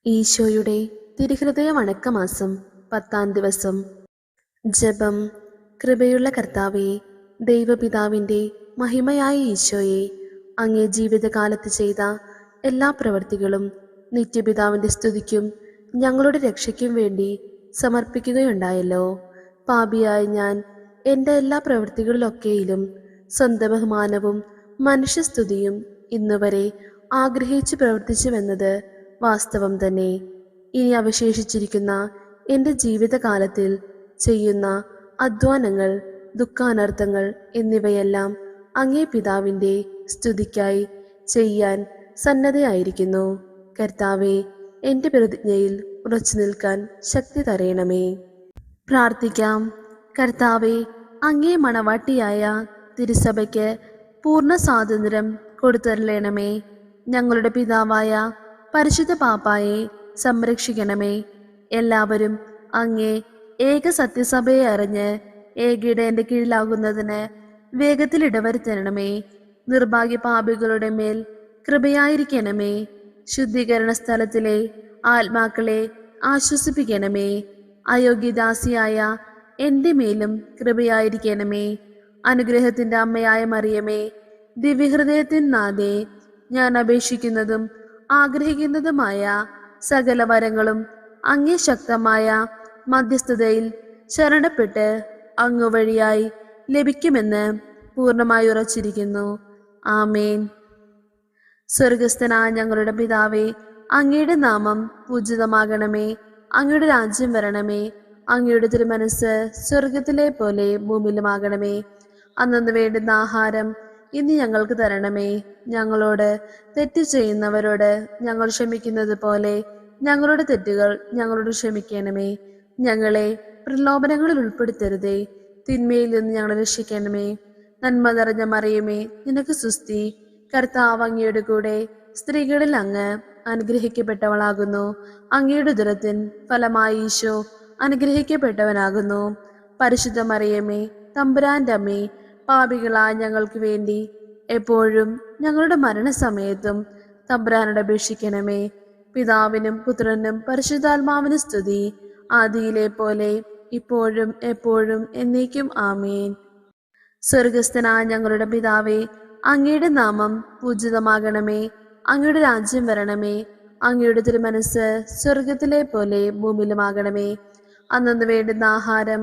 ഈശോയുടെ തിരുഹൃദയ വണക്കമാസം 10-ാം ദിവസം. ജപം. കൃപയുള്ള കർത്താവേ, ദൈവപിതാവിൻ്റെ മഹിമയായ ഈശോയെ, അങ്ങേ ജീവിതകാലത്ത് ചെയ്ത എല്ലാ പ്രവൃത്തികളും നിത്യപിതാവിൻ്റെ സ്തുതിക്കും ഞങ്ങളുടെ രക്ഷയ്ക്കും വേണ്ടി സമർപ്പിക്കുകയുണ്ടായല്ലോ. പാപിയായ ഞാൻ എൻ്റെ എല്ലാ പ്രവൃത്തികളിലൊക്കെയിലും സ്വന്തം ബഹുമാനവും മനുഷ്യസ്തുതിയും ഇന്നുവരെ ആഗ്രഹിച്ചു പ്രവർത്തിച്ചുവെന്നത് വാസ്തവം തന്നെ. ഇനി അവശേഷിച്ചിരിക്കുന്ന എൻ്റെ ജീവിതകാലത്തിൽ ചെയ്യുന്ന അധ്വാനങ്ങൾ, ദുഃഖാനർത്ഥങ്ങൾ എന്നിവയെല്ലാം അങ്ങേ പിതാവിൻ്റെ സ്തുതിക്കായി ചെയ്യാൻ സന്നദ്ധയായിരിക്കുന്നു. കർത്താവേ, എൻ്റെ പ്രതിജ്ഞയിൽ ഉറച്ചു നിൽക്കാൻ ശക്തി തരയണമേ. പ്രാർത്ഥിക്കാം. കർത്താവേ, അങ്ങേ മണവാട്ടിയായ തിരുസഭയ്ക്ക് പൂർണ്ണ സ്വാതന്ത്ര്യം കൊടുത്തരളണമേ. ഞങ്ങളുടെ പിതാവായ പരിശുദ്ധ പാപ്പായെ സംരക്ഷിക്കണമേ. എല്ലാവരും അങ്ങേ ഏക സത്യസഭയെ അറിഞ്ഞ് ഏകയിടേൻ്റെ കീഴിലാകുന്നതിന് വേഗത്തിൽ ഇടവരുത്തരണമേ. നിർഭാഗ്യ പാപികളുടെ മേൽ കൃപയായിരിക്കണമേ. ശുദ്ധീകരണ സ്ഥലത്തിലെ ആത്മാക്കളെ ആശ്വസിപ്പിക്കണമേ. അയോഗ്യദാസിയായ എൻ്റെ മേലും കൃപയായിരിക്കണമേ. അനുഗ്രഹത്തിൻ്റെ അമ്മയായ മറിയമേ, ദിവ്യഹൃദയത്തിൻ നാഥേ, ഞാൻ അപേക്ഷിക്കുന്നതും ആഗ്രഹിക്കുന്നതുമായ സകല വരങ്ങളും അങ്ങേ ശക്തമായ മധ്യസ്ഥതയിൽ ശരണപ്പെട്ട് അങ്ങ് വഴിയായി ലഭിക്കുമെന്ന് പൂർണ്ണമായി ഉറച്ചിരിക്കുന്നു. ആമേൻ. സ്വർഗസ്ഥനായ ഞങ്ങളുടെ പിതാവേ, അങ്ങയുടെ നാമം പൂജിതമാകണമേ. അങ്ങയുടെ രാജ്യം വരണമേ. അങ്ങയുടെ തിരുമനസ് സ്വർഗത്തിലെ പോലെ ഭൂമിയിലുമാകണമേ. അന്നു വേണ്ടുന്ന ആഹാരം ഇന്ന് ഞങ്ങൾക്ക് തരണമേ. ഞങ്ങളോട് തെറ്റ് ചെയ്യുന്നവരോട് ഞങ്ങൾ ക്ഷമിക്കുന്നത് പോലെ ഞങ്ങളുടെ തെറ്റുകൾ ഞങ്ങളോട് ക്ഷമിക്കണമേ. ഞങ്ങളെ പ്രലോഭനങ്ങളിൽ ഉൾപ്പെടുത്തരുതേ, തിന്മയിൽ നിന്ന് ഞങ്ങളെ രക്ഷിക്കണമേ. നന്മ നിറഞ്ഞ മറിയമേ, നിനക്ക് സുസ്തി. കർത്താവ് അങ്ങയുടെ കൂടെ സ്ത്രീകളിൽ അങ്ങ് അനുഗ്രഹിക്കപ്പെട്ടവളാകുന്നു. അങ്ങയുടെ ഉദരത്തിൻ ഫലമായി ഈശോ അനുഗ്രഹിക്കപ്പെട്ടവനാകുന്നു. പരിശുദ്ധ മറിയമേ, തമ്പുരാന്റെ അമ്മേ, പാപികളായ ഞങ്ങൾക്ക് വേണ്ടി എപ്പോഴും ഞങ്ങളുടെ മരണസമയത്തും തമ്പുരാനോട് അപേക്ഷിക്കണമേ. പിതാവിനും പുത്രനും പരിശുദ്ധാത്മാവിനും സ്തുതി, ആദിയിലെ പോലെ ഇപ്പോഴും എപ്പോഴും എന്നേക്കും. ആമേൻ. സ്വർഗസ്ഥനായ ഞങ്ങളുടെ പിതാവേ, അങ്ങയുടെ നാമം പൂജിതമാകണമേ. അങ്ങയുടെ രാജ്യം വരണമേ. അങ്ങയുടെ തിരുമനസ് സ്വർഗത്തിലെ പോലെ ഭൂമിയിലുമാകണമേ. അന്നു വേണ്ടുന്ന ആഹാരം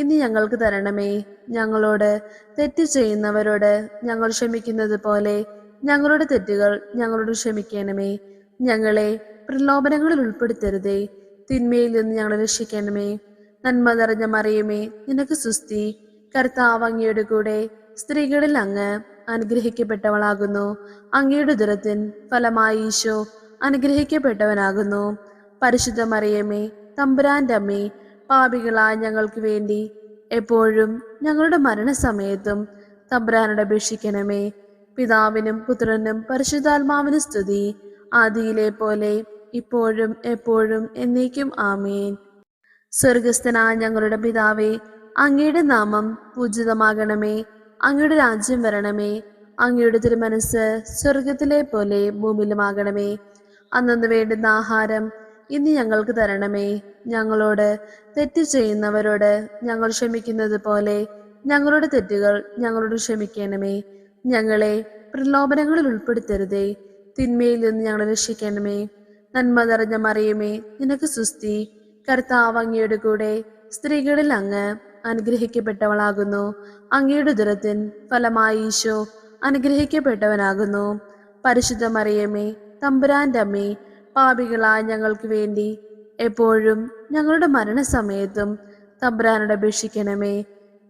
ഇന്ന് ഞങ്ങൾക്ക് തരണമേ. ഞങ്ങളോട് തെറ്റ് ചെയ്യുന്നവരോട് ഞങ്ങൾ ക്ഷമിക്കുന്നത് പോലെ ഞങ്ങളുടെ തെറ്റുകൾ ഞങ്ങളോട് ക്ഷമിക്കണമേ. ഞങ്ങളെ പ്രലോഭനങ്ങളിൽ ഉൾപ്പെടുത്തരുതേ, തിന്മയിൽ നിന്ന് ഞങ്ങളെ രക്ഷിക്കണമേ. നന്മ നിറഞ്ഞ മറിയമേ, നിനക്ക് സുസ്തി. കർത്താവ് അങ്ങയുടെ കൂടെ സ്ത്രീകളിൽ അങ്ങ് അനുഗ്രഹിക്കപ്പെട്ടവളാകുന്നു. അങ്ങയുടെ ഉദരത്തിൻ ഫലമായി ഈശോ അനുഗ്രഹിക്കപ്പെട്ടവനാകുന്നു. പരിശുദ്ധ മറിയമേ, തമ്പുരാന്റെ അമ്മേ, പാപികളായ ഞങ്ങൾക്ക് വേണ്ടി എപ്പോഴും ഞങ്ങളുടെ മരണസമയത്തും തമ്പുരാനോട് അപേക്ഷിക്കണമേ. പിതാവിനും പുത്രനും പരിശുദ്ധാത്മാവിനും സ്തുതി, ആദിയിലെ പോലെ ഇപ്പോഴും എപ്പോഴും എന്നേക്കും. ആമേൻ. സ്വർഗസ്ഥനായ ഞങ്ങളുടെ പിതാവേ, അങ്ങയുടെ നാമം പൂജിതമാകണമേ. അങ്ങയുടെ രാജ്യം വരണമേ. അങ്ങയുടെ തിരുമനസ് സ്വർഗത്തിലെ പോലെ ഭൂമിയിലുമാകണമേ. അന്നു വേണ്ടുന്ന ആഹാരം ഇന്ന് ഞങ്ങൾക്ക് തരണമേ. ഞങ്ങളോട് തെറ്റ് ചെയ്യുന്നവരോട് ഞങ്ങൾ ക്ഷമിക്കുന്നത് പോലെ ഞങ്ങളുടെ തെറ്റുകൾ ഞങ്ങളോട് ക്ഷമിക്കണമേ. ഞങ്ങളെ പ്രലോഭനങ്ങളിൽ ഉൾപ്പെടുത്തരുതേ, തിന്മയിൽ നിന്ന് ഞങ്ങളെ രക്ഷിക്കണമേ. നന്മ നിറഞ്ഞ മറിയമേ, നിനക്ക് സുസ്തി. കർത്താവ് അങ്ങയുടെ കൂടെ സ്ത്രീകളിൽ അങ്ങ് അനുഗ്രഹിക്കപ്പെട്ടവളാകുന്നു. അങ്ങയുടെ ഉദരത്തിൻ ഫലമായി ഈശോ അനുഗ്രഹിക്കപ്പെട്ടവനാകുന്നു. പരിശുദ്ധ മറിയമേ, തമ്പുരാന്റെ അമ്മേ, പാപികളായ ഞങ്ങൾക്ക് വേണ്ടി എപ്പോഴും ഞങ്ങളുടെ മരണസമയത്തും തമ്പുരാനോട് അപേക്ഷിക്കണമേ.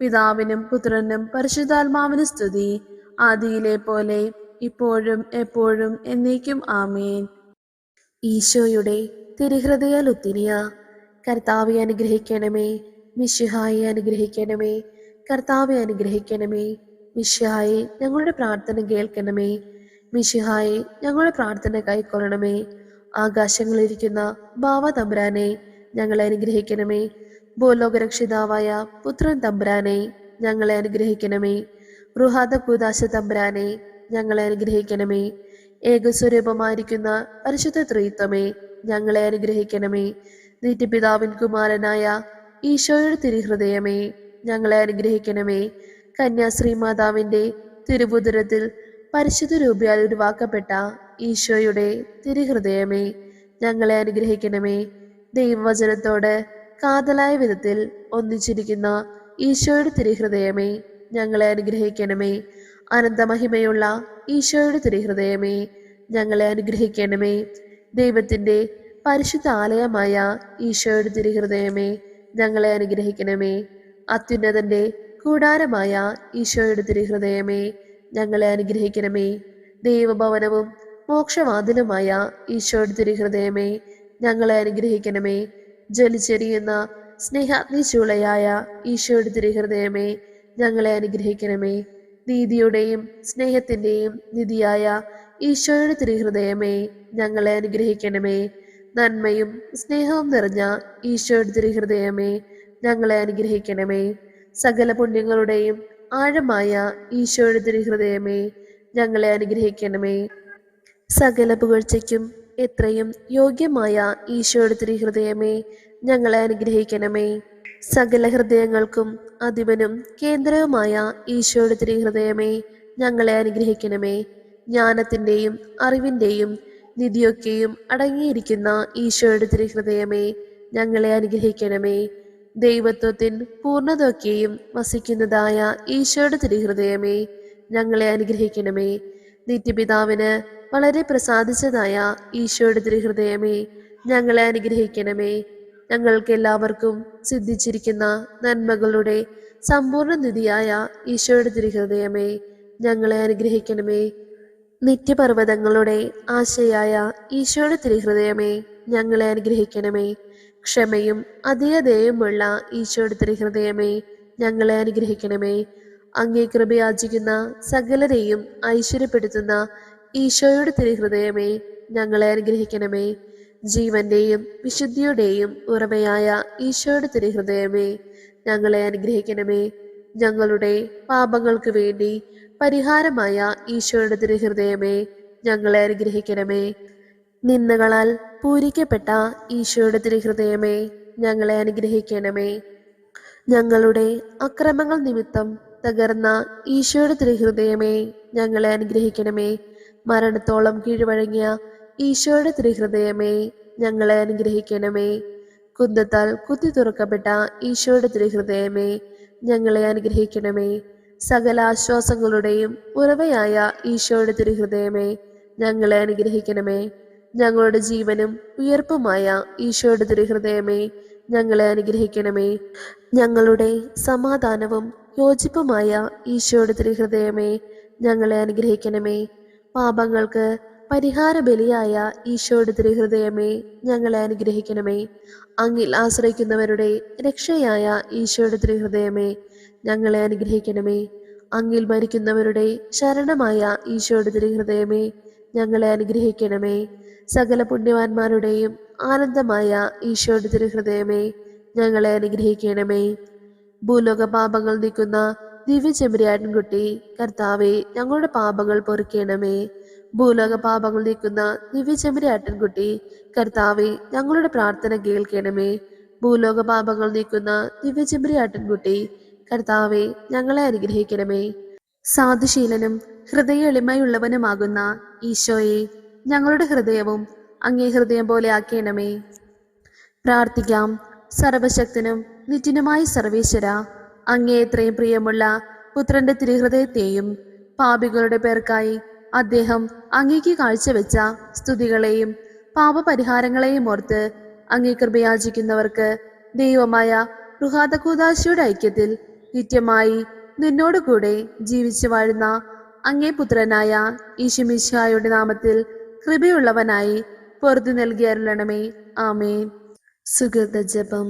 പിതാവിനും പുത്രനും പരിശുദ്ധാത്മാവിനും സ്തുതി, ആദിയിലെ പോലെ ഇപ്പോഴും എപ്പോഴും എന്നേക്കും. ആമേൻ. ഈശോയുടെ തിരുഹൃദയ ലുത്തിനിയ. കർത്താവെ അനുഗ്രഹിക്കണമേ. മിശിഹായെ അനുഗ്രഹിക്കണമേ. കർത്താവെ അനുഗ്രഹിക്കണമേ. മിശിഹായെ ഞങ്ങളുടെ പ്രാർത്ഥന കേൾക്കണമേ. മിശിഹായെ ഞങ്ങളുടെ പ്രാർത്ഥന കൈക്കൊള്ളണമേ. ആകാശങ്ങളിലിരിക്കുന്ന ബാവ തമ്പുരാനെ ഞങ്ങളെ അനുഗ്രഹിക്കണമേ. ഭൂലോകരക്ഷിതാവായ പുത്രൻ തമ്പുരാനെ ഞങ്ങളെ അനുഗ്രഹിക്കണമേ. റുഹാദ കൂദാശ തമ്പുരാനെ ഞങ്ങളെ അനുഗ്രഹിക്കണമേ. ഏകസ്വരൂപമായിരിക്കുന്ന പരിശുദ്ധ ത്രിത്വമേ ഞങ്ങളെ അനുഗ്രഹിക്കണമേ. നിത്യപിതാവിൻ കുമാരനായ ഈശോയുടെ തിരുഹൃദയമേ, ഞങ്ങളെ അനുഗ്രഹിക്കണമേ. കന്യാശ്രീ മാതാവിൻ്റെ തിരുവുദരത്തിൽ പരിശുദ്ധ രൂപയാൽ ഉരുവാക്കപ്പെട്ട ഈശോയുടെ തിരുഹൃദയമേ, ഞങ്ങളെ അനുഗ്രഹിക്കണമേ. ദൈവവചനത്തോട് കാതലായ വിധത്തിൽ ഒന്നിച്ചിരിക്കുന്ന ഈശോയുടെ തിരുഹൃദയമേ, ഞങ്ങളെ അനുഗ്രഹിക്കണമേ. അനന്തമഹിമയുള്ള ഈശോയുടെ തിരുഹൃദയമേ, ഞങ്ങളെ അനുഗ്രഹിക്കണമേ. ദൈവത്തിൻ്റെ പരിശുദ്ധ ആലയമായ ഈശോയുടെ തിരുഹൃദയമേ, ഞങ്ങളെ അനുഗ്രഹിക്കണമേ. അത്യുന്നതന്റെ കൂടാരമായ ഈശോയുടെ തിരുഹൃദയമേ, ഞങ്ങളെ അനുഗ്രഹിക്കണമേ. ദൈവഭവനവും മോക്ഷവാതിലുമായ ഈശോയുടെ തിരുഹൃദയമേ, ഞങ്ങളെ അനുഗ്രഹിക്കണമേ. ജ്വലിച്ചെരിയുന്ന സ്നേഹാഗ്നി ചൂളയായ ഈശോയുടെ തിരുഹൃദയമേ, ഞങ്ങളെ അനുഗ്രഹിക്കണമേ. നീതിയുടെയും സ്നേഹത്തിൻ്റെയും നിധിയായ ഈശോയുടെ തിരുഹൃദയമേ, ഞങ്ങളെ അനുഗ്രഹിക്കണമേ. നന്മയും സ്നേഹവും നിറഞ്ഞ ഈശോയുടെ തിരുഹൃദയമേ, ഞങ്ങളെ അനുഗ്രഹിക്കണമേ. സകല പുണ്യങ്ങളുടെയും ആഴമായ ഈശോയുടെ തിരുഹൃദയമേ, ഞങ്ങളെ അനുഗ്രഹിക്കണമേ. സകല പുകഴ്ചയ്ക്കും എത്രയും യോഗ്യമായ ഈശോയുടെ തിരുഹൃദയമേ, ഞങ്ങളെ അനുഗ്രഹിക്കണമേ. സകല ഹൃദയങ്ങൾക്കും അധിപനും കേന്ദ്രവുമായ ഈശോയുടെ തിരുഹൃദയമേ, ഞങ്ങളെ അനുഗ്രഹിക്കണമേ. ജ്ഞാനത്തിൻ്റെയും അറിവിൻ്റെയും നിധിയൊക്കെയും അടങ്ങിയിരിക്കുന്ന ഈശോയുടെ തിരുഹൃദയമേ, ഞങ്ങളെ അനുഗ്രഹിക്കണമേ. ദൈവത്വത്തിൻ പൂർണ്ണതയൊക്കെയും വസിക്കുന്നതായ ഈശോയുടെ തിരുഹൃദയമേ, ഞങ്ങളെ അനുഗ്രഹിക്കണമേ. നിത്യപിതാവിന് വളരെ പ്രസാദിച്ചതായ ഈശോയുടെ തിരുഹൃദയമേ, ഞങ്ങളെ അനുഗ്രഹിക്കണമേ. ഞങ്ങൾക്ക് എല്ലാവർക്കും സിദ്ധിച്ചിരിക്കുന്ന നന്മകളുടെ സമ്പൂർണ്ണ നിധിയായ ഈശോയുടെ തിരുഹൃദയമേ, ഞങ്ങളെ അനുഗ്രഹിക്കണമേ. നിത്യപർവ്വതങ്ങളുടെ ആശയായ ഈശോയുടെ തിരുഹൃദയമേ, ഞങ്ങളെ അനുഗ്രഹിക്കണമേ. ക്ഷമയും അധികതയുമുള്ള ഈശോയുടെ തിരുഹൃദയമേ, ഞങ്ങളെ അനുഗ്രഹിക്കണമേ. അങ്ങേ കൃപയാചിക്കുന്ന സകലരെയും ഐശ്വര്യപ്പെടുത്തുന്ന ഈശോയുടെ തിരുഹൃദയമേ, ഞങ്ങളെ അനുഗ്രഹിക്കണമേ. ജീവന്റെയും വിശുദ്ധിയുടെയും ഉറവയായ ഈശോയുടെ തിരുഹൃദയമേ, ഞങ്ങളെ അനുഗ്രഹിക്കണമേ. ഞങ്ങളുടെ പാപങ്ങൾക്ക് വേണ്ടി പരിഹാരമായ ഈശോയുടെ തിരുഹൃദയമേ, ഞങ്ങളെ അനുഗ്രഹിക്കണമേ. നിന്ദകളാൽ പൂരിക്കപ്പെട്ട ഈശോയുടെ തിരുഹൃദയമേ, ഞങ്ങളെ അനുഗ്രഹിക്കണമേ. ഞങ്ങളുടെ അക്രമങ്ങൾ നിമിത്തം തകർന്ന ഈശോയുടെ തിരുഹൃദയമേ, ഞങ്ങളെ അനുഗ്രഹിക്കണമേ. മരണത്തോളം കീഴ്വഴങ്ങിയ ഈശോയുടെ തിരുഹൃദയമേ, ഞങ്ങളെ അനുഗ്രഹിക്കണമേ. കുന്തത്താൽ കുത്തി തുറക്കപ്പെട്ട ഈശോയുടെ തിരുഹൃദയമേ, ഞങ്ങളെ അനുഗ്രഹിക്കണമേ. സകല ആശ്വാസങ്ങളുടെയും ഉറവയായ ഈശോയുടെ തിരുഹൃദയമേ, ഞങ്ങളെ അനുഗ്രഹിക്കണമേ. ഞങ്ങളുടെ ജീവനും ഉയർപ്പുമായ ഈശോയുടെ തിരുഹൃദയമേ, ഞങ്ങളെ അനുഗ്രഹിക്കണമേ. ഞങ്ങളുടെ സമാധാനവും യോജിപ്പുമായ ഈശോയുടെ തിരുഹൃദയമേ, ഞങ്ങളെ അനുഗ്രഹിക്കണമേ. പാപങ്ങൾക്ക് പരിഹാര ബലിയായ ഈശോയുടെ തിരുഹൃദയമേ, ഞങ്ങളെ അനുഗ്രഹിക്കണമേ. അങ്ങിൽ ആശ്രയിക്കുന്നവരുടെ രക്ഷയായ ഈശോയുടെ തിരുഹൃദയമേ, ഞങ്ങളെ അനുഗ്രഹിക്കണമേ. അങ്ങിൽ മരിക്കുന്നവരുടെ ശരണമായ ഈശോയുടെ തിരുഹൃദയമേ, ഞങ്ങളെ അനുഗ്രഹിക്കണമേ. സകല പുണ്യവാന്മാരുടെയും ആനന്ദമായ ഈശോയുടെ തിരുഹൃദയമേ, ഞങ്ങളെ അനുഗ്രഹിക്കണമേ. ഭൂലോക പാപങ്ങൾ നീക്കുന്ന ദിവ്യ ചെമ്പരിയാട്ടിൻകുട്ടി, കർത്താവേ, ഞങ്ങളുടെ പാപങ്ങൾ പൊറുക്കണമേ. ഭൂലോക പാപങ്ങൾ നീക്കുന്ന ദിവ്യ ചെമ്പരിയാട്ടിൻകുട്ടി, കർത്താവേ, ഞങ്ങളുടെ പ്രാർത്ഥന കേൾക്കണമേ. ഭൂലോക പാപങ്ങൾ നീക്കുന്ന ദിവ്യ ചെമ്പരിയാട്ടിൻകുട്ടി, കർത്താവേ, ഞങ്ങളെ അനുഗ്രഹിക്കണമേ. സാധുശീലനും ഹൃദയ എളിമയുള്ളവനുമാകുന്ന ഈശോയെ, ഞങ്ങളുടെ ഹൃദയവും അങ്ങേ ഹൃദയം പോലെ ആക്കണമേ. പ്രാർത്ഥിക്കാം. സർവശക്തനും നിത്യനുമായ സർവേശ്വര, അങ്ങേ എത്രയും പ്രിയമുള്ള പുത്രന്റെ തിരുഹൃദയത്തെയും പാപികളുടെ പേർക്കായി അദ്ദേഹം അങ്ങേക്ക് കാഴ്ചവെച്ച സ്തുതികളെയും പാപപരിഹാരങ്ങളെയും ഓർത്ത് അങ്ങേ കൃപയാചിക്കുന്നവർക്ക് ദൈവമായ റുഹാദകൂദാശയുടെ ഐക്യത്തിൽ നിത്യമായി നിന്നോടുകൂടെ ജീവിച്ചു വാഴുന്ന അങ്ങേ പുത്രനായ ഈശോമിശിഹായുടെ നാമത്തിൽ കൃപയുള്ളവനായി പൊറുതി നൽകിയരുളണമേ. ആമേൻ. സുഗത ജപം.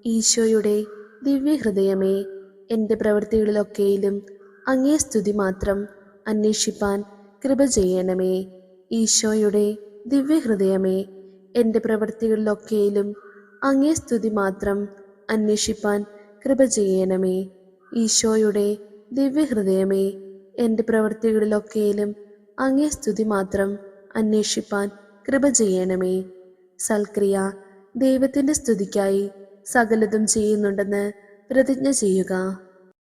ഈശോയുടെ ദിവ്യഹൃദയമേ, എൻ്റെ പ്രവൃത്തികളിലൊക്കെയിലും അങ്ങേ സ്തുതി മാത്രം അന്വേഷിപ്പാൻ കൃപ ചെയ്യണമേ. ഈശോയുടെ ദിവ്യഹൃദയമേ, എൻ്റെ പ്രവൃത്തികളിലൊക്കെയിലും അങ്ങേ സ്തുതി മാത്രം അന്വേഷിപ്പാൻ കൃപ ചെയ്യണമേ. ഈശോയുടെ ദിവ്യഹൃദയമേ, എൻ്റെ പ്രവൃത്തികളിലൊക്കെയിലും അങ്ങേ സ്തുതി മാത്രം അന്വേഷിപ്പാൻ കൃപ ചെയ്യണമേ. സൽക്രിയ ദൈവത്തിന്റെ സ്തുതിക്കായി സകലതും ചെയ്യുന്നുണ്ടെന്ന് പ്രതിജ്ഞ ചെയ്യുക.